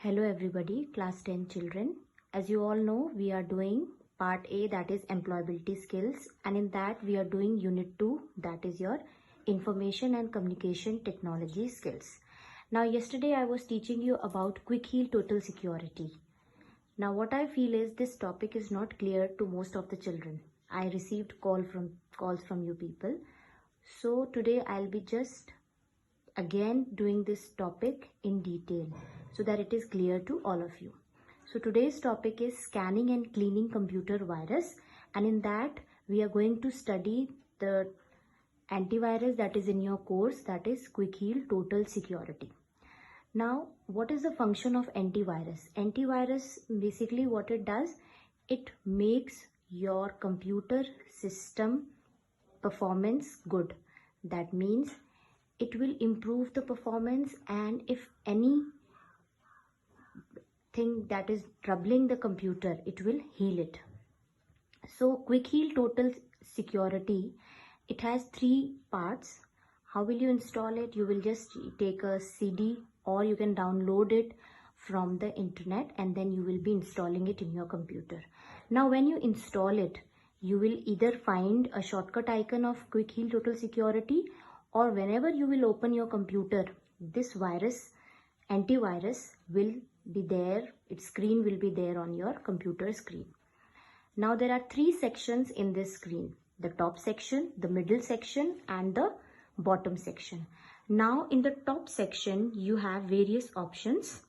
Hello everybody, class 10 children. As you all know, we are doing part A, that is employability skills, and in that we are doing unit 2, that is your information and communication technology skills. Now yesterday I was teaching you about quick heal total security. Now what I feel is this topic is not clear to most of the children. I received calls from you people. So today I'll be just again doing this topic in detail so that it is clear to all of you. So today's topic is scanning and cleaning computer virus, and in that we are going to study the antivirus that is in your course, that is Quick Heal Total Security. Now what is the function of antivirus? Antivirus, basically what it does, it makes your computer system performance good. That means it will improve the performance, and if any thing that is troubling the computer, it will heal it. So Quick Heal Total Security, it has 3 parts. How will you install it? You will just take a CD or you can download it from the internet, and then you will be installing it in your computer. Now when you install it, you will either find a shortcut icon of Quick Heal Total Security, or whenever you will open your computer, this antivirus will be there, its screen will be there on your computer screen. Now there are 3 sections in this screen: the top section, the middle section, and the bottom section. Now in the top section you have various options.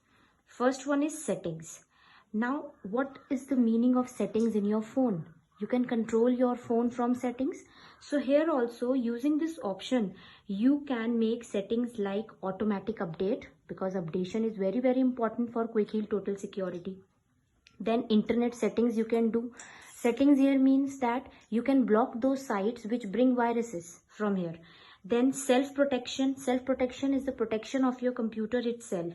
First one is settings. Now what is the meaning of settings in your phone? You can control your phone from settings. So here also, using this option, you can make settings like automatic update, because updation is very important for Quick Heal Total Security. Then internet settings you can do. Settings here means that you can block those sites which bring viruses from here. Then self-protection. Self-protection is the protection of your computer itself.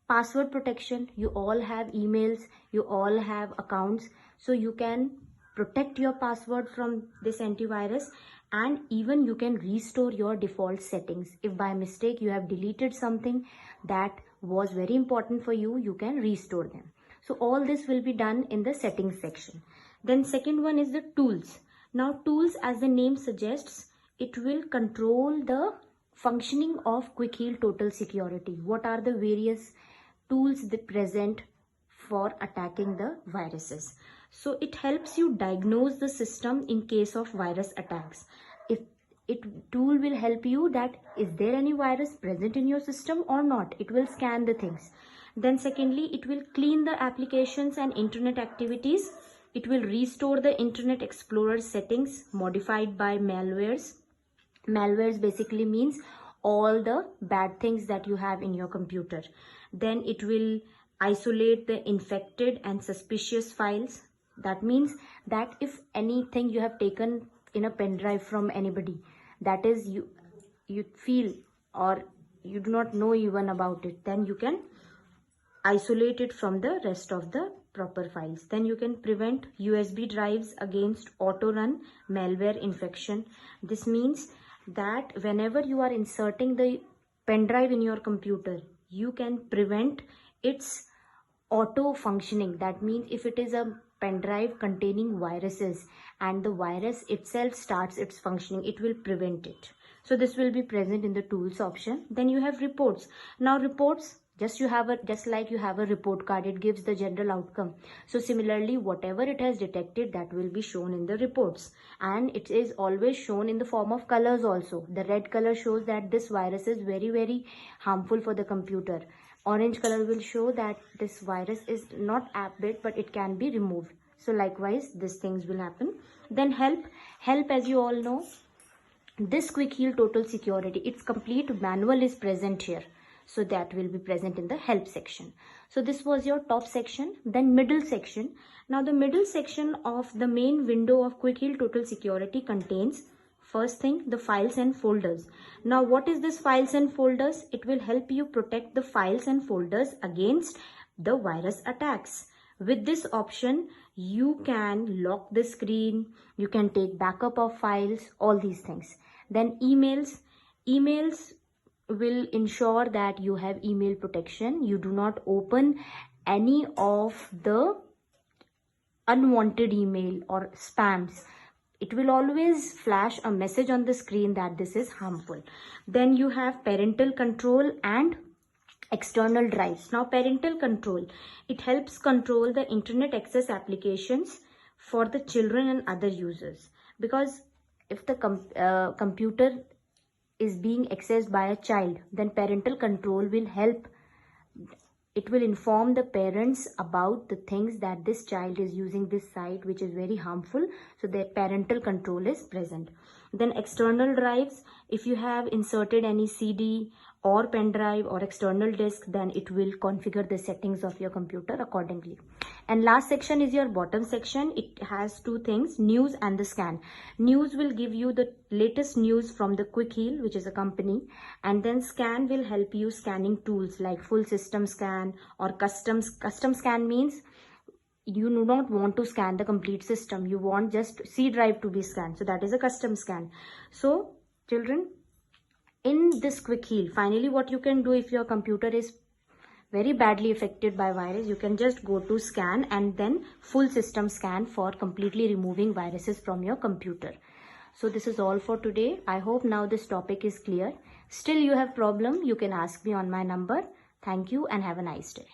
Password protection, you all have emails, you all have accounts, so you can protect your password from this antivirus, and even you can restore your default settings. If by mistake you have deleted something that was very important for you, you can restore them. So all this will be done in the settings section. Then second one is the tools. Now tools, as the name suggests, it will control the functioning of Quick Heal Total Security. What are the various tools that present for attacking the viruses? So it helps you diagnose the system in case of virus attacks. Tool will help you that is there any virus present in your system or not. It will scan the things. Then secondly, it will clean the applications and internet activities. It will restore the Internet Explorer settings modified by malwares. Malwares basically means all the bad things that you have in your computer. Then it will isolate the infected and suspicious files. That means that if anything you have taken in a pen drive from anybody, that is you feel or you do not know even about it, then you can isolate it from the rest of the proper files. Then you can prevent USB drives against auto-run malware infection. This means that whenever you are inserting the pen drive in your computer, you can prevent its auto functioning. That means if it is a pen drive containing viruses and the virus itself starts its functioning, it will prevent it. So this will be present in the tools option. Then you have reports. Now reports, just like you have a report card, it gives the general outcome. So similarly, whatever it has detected, that will be shown in the reports, and it is always shown in the form of colors also. The red color shows that this virus is very harmful for the computer. Orange color will show that this virus is not apt, but it can be removed. So likewise, these things will happen. Then help, as you all know, this Quick Heal Total Security, its complete manual is present here. So that will be present in the help section. So this was your top section. Then middle section. Now the middle section of the main window of Quick Heal Total Security contains, first thing, the files and folders. Now what is this files and folders? It will help you protect the files and folders against the virus attacks. With this option, you can lock the screen, you can take backup of files, all these things. Then emails. will ensure that you have email protection. You do not open any of the unwanted email or spams. It will always flash a message on the screen that this is harmful. Then you have parental control and external drives. Now parental control, it helps control the internet access applications for the children and other users, because if the computer is being accessed by a child, then parental control will help. It will inform the parents about the things that this child is using this site, which is very harmful, so that parental control is present. Then external drives, if you have inserted any CD or pen drive or external disk, then it will configure the settings of your computer accordingly. And last section is your bottom section. It has two things, news and the scan. News will give you the latest news from the Quick Heal, which is a company, and then scan will help you scanning tools like full system scan or custom scan. Means you do not want to scan the complete system, you want just C drive to be scanned, so that is a custom scan. So children, in this Quick Heal, finally what you can do, if your computer is very badly affected by virus, you can just go to scan and then full system scan for completely removing viruses from your computer. So this is all for today. I hope now this topic is clear. Still you have problem, you can ask me on my number. Thank you and have a nice day.